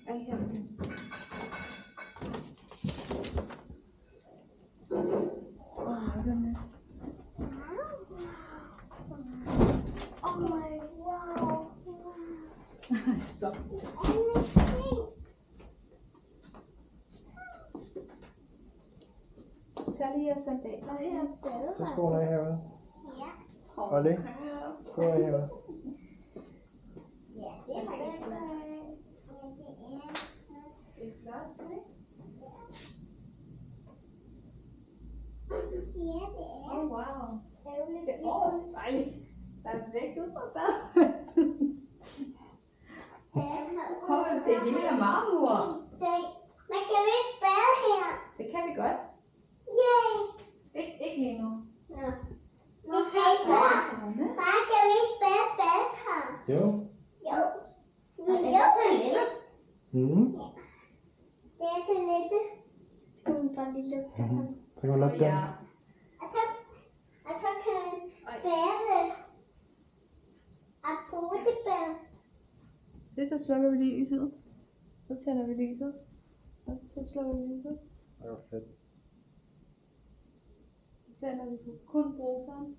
Ej, her skal oh my goodness. Oh my wow. Stop. Tag lige jeres sandaler her. Så skoene af herude. Ja. Olli, gå af herude. Ja, det er faktisk godt. Det er flot, ikke? Ja, det er. Oh wow. Ærgerligt. Dejligt. Der er væk ud fra badet. Det er hele marmor. Man kan jo ikke bade her. Det kan vi godt. Yay. Ikke lige nu. Nå. Vi kan ikke bade. Far, kan vi ikke bade badekar? Jo. Jo. Jo, toilettet. Det er toilettet. Skal man bare lige lukke den? Så kan man lukke den. Og så kan man bade. Og potebade. Det så slukker vi lyset. Så tænder vi lyset. Og så slukker vi lyset. Det var fedt. Så tænder vi kun bruseren.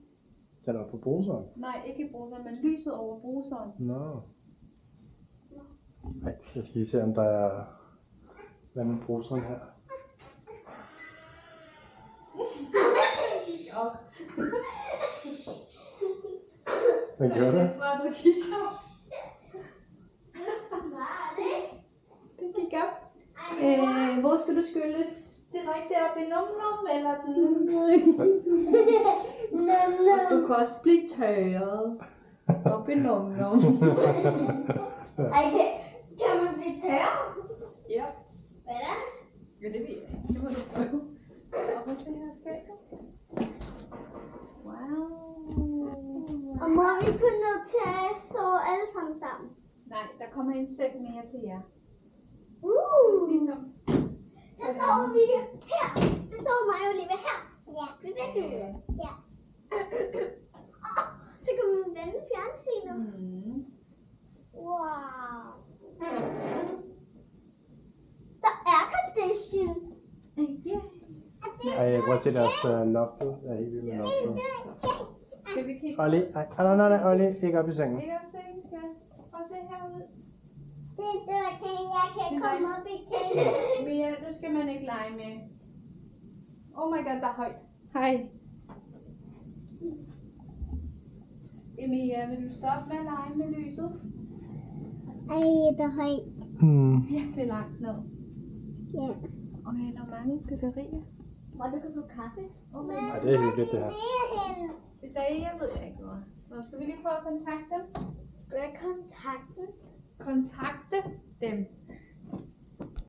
Tænder du på bruseren? Nej, ikke bruseren, men lyset over bruseren. Nå. Nej, jeg skal lige se, om der er vand med bruseren her. Hvad gør det? Hvor du kigger. Det gik op. Hvor skal du skylles? Direkte op i num-num, eller du kan også blive tørret. Op i num-num. Ej, kan man blive tør? Ja. Hvordan? Ja, det ved jeg ikke. Det må du prøve. Og prøv at se her skægget. Wow. Og må vi kunne nå til at sove alle sammen? Nej, der kommer en seng mere til jer. Ligesom. Så sover vi her. Så sover mig og Olivia her. Ja. Vi ved det. Ja. Så kan man vende fjernsynet. Wow. Der er condition. Ja. Ej, jeg kan godt se deres loftet. Jeg er helt vild med loftet. Skal vi kigge? Olli, nej, Olli, ikke op i sengen. Ikke op i sengen, skal jeg? Prøv at se herude. Det var kan jeg komme op i kæden. Mia, nu skal man ikke lege med. Oh my god, der er højt. Hej. Emilia, vil du stoppe med at lege med lyset? Ej, der er højt. Virkelig langt ned. Ja. Okay, der er mange byggerier. Hvor du kan få kaffe. Ej, det er hyggeligt det her. Det er jeg ved jeg ikke noget. Nå, skal vi lige prøve at kontakte dem? Skal jeg kontakte? Kontakte dem.